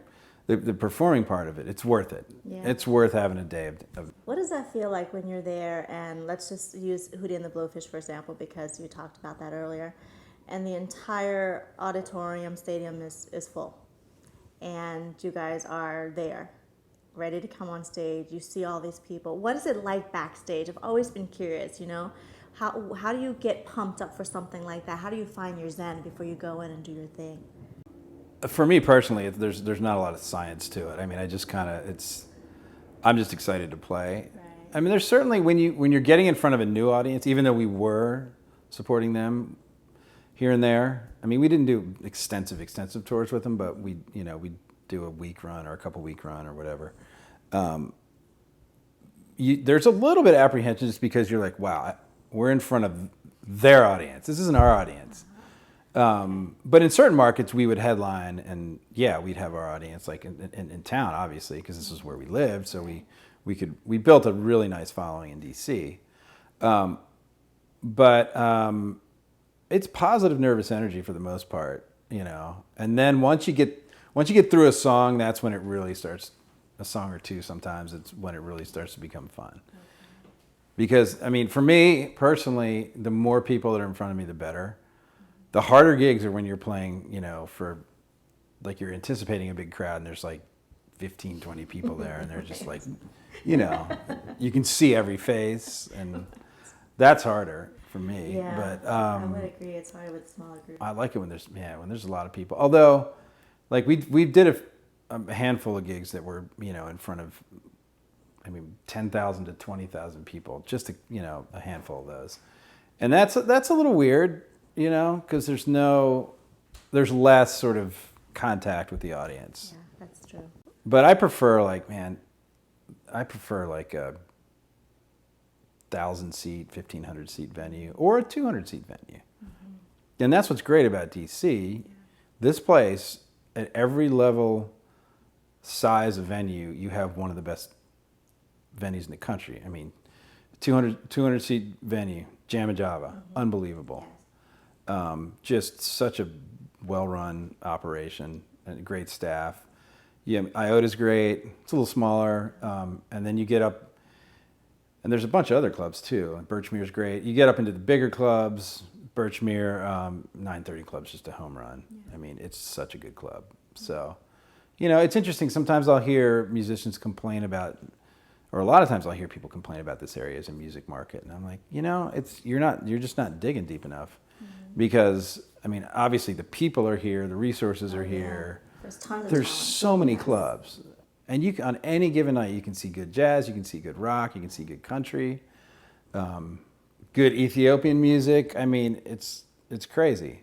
the performing part of it, it's worth it. Yeah. It's worth having a day of. What does that feel like when you're there? And let's just use Hootie and the Blowfish, for example, because you talked about that earlier. And the entire auditorium, stadium is full. And you guys are there, ready to come on stage. You see all these people. What is it like backstage? I've always been curious, you know. How do you get pumped up for something like that? How do you find your zen before you go in and do your thing? For me personally, there's not a lot of science to it. I mean, I just I'm just excited to play. Right. I mean, there's certainly when you're getting in front of a new audience, even though we were supporting them here and there. I mean, we didn't do extensive tours with them, but we do a week run or a couple week run or whatever. There's a little bit of apprehension just because you're like, wow, we're in front of their audience. This isn't our audience. But in certain markets, we would headline, and we'd have our audience like in town, obviously, because this is where we lived. So we built a really nice following in DC. But it's positive nervous energy for the most part, you know. And then once you get through a song, that's when it really starts. A song or two, sometimes it's when it really starts to become fun. Because I mean, for me personally, the more people that are in front of me, the better. The harder gigs are when you're playing, you know, for like you're anticipating a big crowd and there's like 15, 20 people there, and they're just like, you know, you can see every face, and that's harder for me. Yeah, but I would agree. It's harder with a smaller group. I like it when there's a lot of people. Although, like we did a handful of gigs that were, you know, in front of, I mean, 10,000 to 20,000 people, just a handful of those, and that's a little weird. You know, because there's less sort of contact with the audience. Yeah, that's true. But I prefer like 1,000-seat, 1,500-seat venue, or a 200-seat venue. And that's what's great about DC. This place, at every level, size of venue, you have one of the best venues in the country. I mean, 200-seat venue, Jamma Java, unbelievable. Just such a well-run operation and great staff. Yeah, Iota's great. It's a little smaller, and then you get up, and there's a bunch of other clubs too. Birchmere's great. You get up into the bigger clubs. Birchmere 930 Club's just a home run. I mean, it's such a good club. So, it's interesting. Sometimes I'll hear musicians complain about, or a lot of times I'll hear people complain about this area as a music market, and I'm like, you're just not digging deep enough, because I mean, obviously the people are here, the resources are here. There's tons of There's talent. so many clubs, and on any given night you can see good jazz, you can see good rock, you can see good country. Good Ethiopian music. I mean, it's crazy.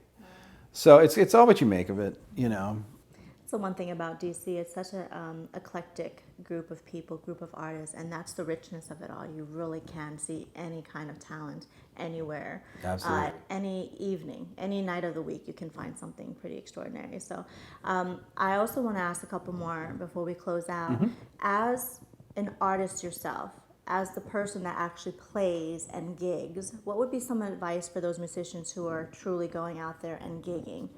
So it's all what you make of it, It's the one thing about DC. It's such an eclectic group of people, group of artists, and that's the richness of it all. You really can see any kind of talent anywhere. Absolutely. Any evening, any night of the week, you can find something pretty extraordinary. So I also want to ask a couple more before we close out. As an artist yourself, as the person that actually plays and gigs, what would be some advice for those musicians who are truly going out there and gigging?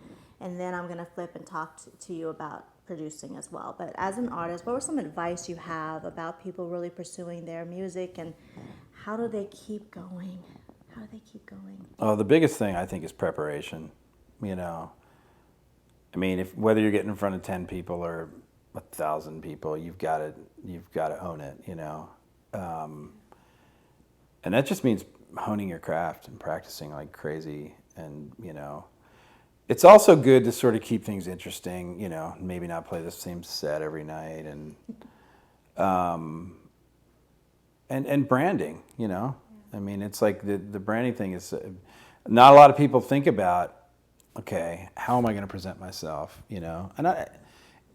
And then I'm going to flip and talk to you about producing as well. But as an artist, what were some advice you have about people really pursuing their music, and how do they keep going? How do they keep going? Oh, the biggest thing I think is preparation. I mean, whether you're getting in front of 10 people or 1,000 people, you've got to own it. And that just means honing your craft and practicing like crazy. And, it's also good to sort of keep things interesting, maybe not play the same set every night, and branding, I mean, it's like the branding thing is, not a lot of people think about, okay, how am I going to present myself, and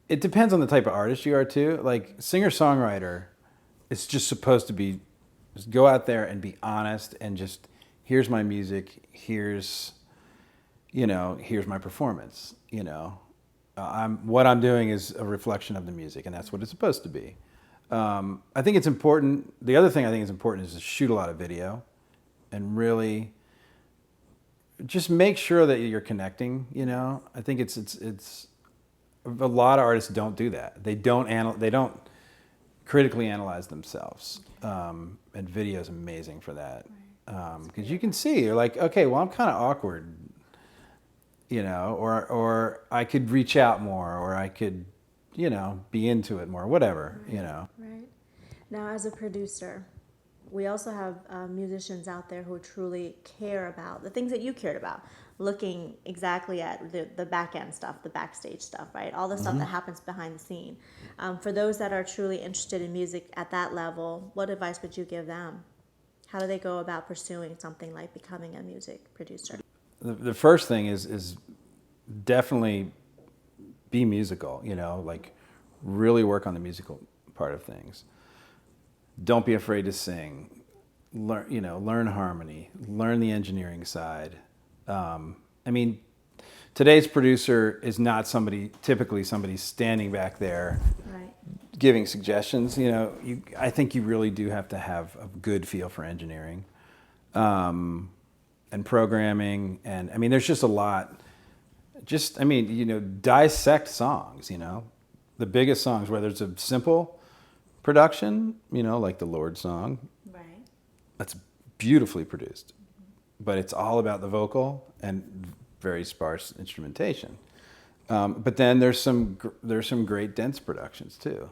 it depends on the type of artist you are too. Like singer-songwriter, it's just supposed to be, just go out there and be honest and just, here's my music, here's my performance, what I'm doing is a reflection of the music, and that's what it's supposed to be. I think it's important. The other thing I think is important is to shoot a lot of video and really just make sure that you're connecting, I think it's a lot of artists don't do that. They don't critically analyze themselves. And video is amazing for that. Because you can see, you're like, okay, well, I'm kind of awkward, or I could reach out more, or I could, be into it more, whatever, Right. Now, as a producer, we also have musicians out there who truly care about the things that you cared about, looking exactly at the back end stuff, the backstage stuff, right? All the stuff that happens behind the scene. For those that are truly interested in music at that level, what advice would you give them? How do they go about pursuing something like becoming a music producer? The first thing is definitely be musical, like really work on the musical part of things. Don't be afraid to sing. Learn harmony, learn the engineering side. I mean, today's producer is not typically somebody standing back there Right. giving suggestions. I think you really do have to have a good feel for engineering. And programming, and I mean, there's just a lot. Dissect songs. The biggest songs, whether it's a simple production, like the Lord song, Right. that's beautifully produced, but it's all about the vocal and very sparse instrumentation. But then there's some great dense productions too.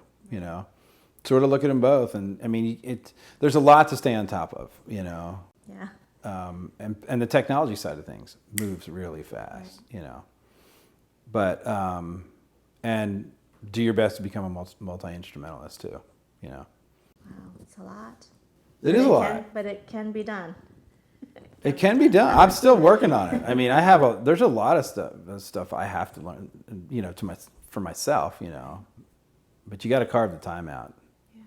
Sort of look at them both, and I mean, there's a lot to stay on top of. Yeah. And the technology side of things moves really fast, But and do your best to become a multi-instrumentalist too, Wow, it's a lot. It is a lot. But it can be done. It can be done. I'm still working on it. I mean, there's a lot of stuff I have to learn, for myself, But you got to carve the time out. Yeah.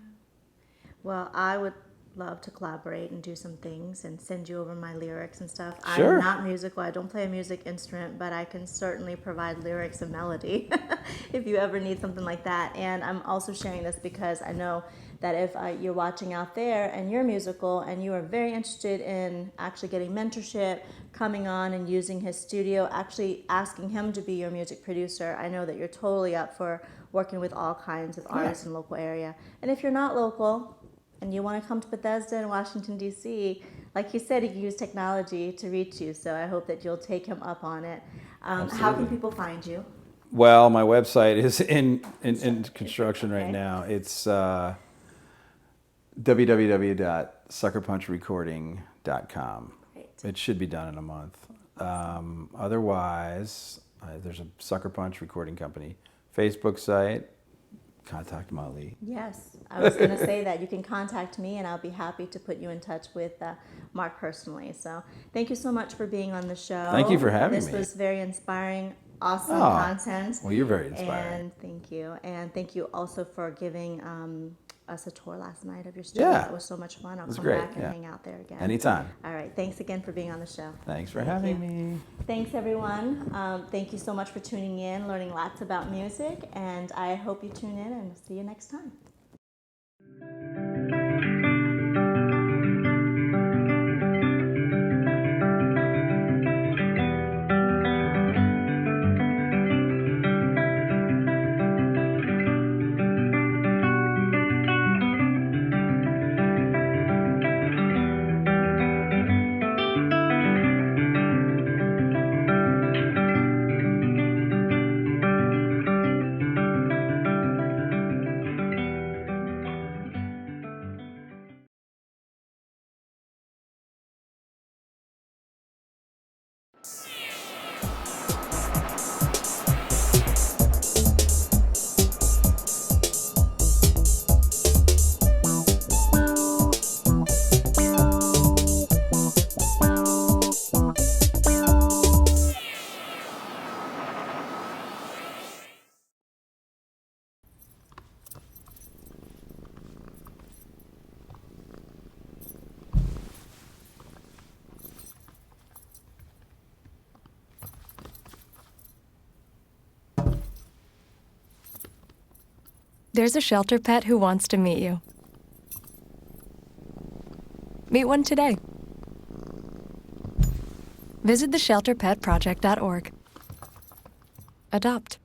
Well, I would love to collaborate and do some things and send you over my lyrics and stuff. Sure. I'm not musical. I don't play a music instrument, but I can certainly provide lyrics and melody if you ever need something like that. And I'm also sharing this because I know that if you're watching out there and you're musical and you are very interested in actually getting mentorship, coming on and using his studio, actually asking him to be your music producer, I know that you're totally up for working with all kinds of artists in the local area. And if you're not local and you want to come to Bethesda in Washington, D.C., like he said, he can use technology to reach you. So I hope that you'll take him up on it. How can people find you? Well, my website is in construction right Okay. now. It's www.suckerpunchrecording.com. Great. It should be done in a month. Otherwise, there's a Sucker Punch Recording Company Facebook site. Contact Molly. Yes, I was going to say that. You can contact me and I'll be happy to put you in touch with Mark personally. So thank you so much for being on the show. Thank you for having me. This was very inspiring, awesome Oh, content. well, you're very inspiring. And thank you. And thank you also for giving us a tour last night of your studio. Yeah. It was so much fun. I'll come great, back and yeah. hang out there again. Anytime. All right. Thanks again for being on the show. Thanks for Thank having you. me. Thanks, everyone. Thank you so much for tuning in, learning lots about music, and I hope you tune in and see you next time. There's a shelter pet who wants to meet you. Meet one today. Visit theshelterpetproject.org. Adopt.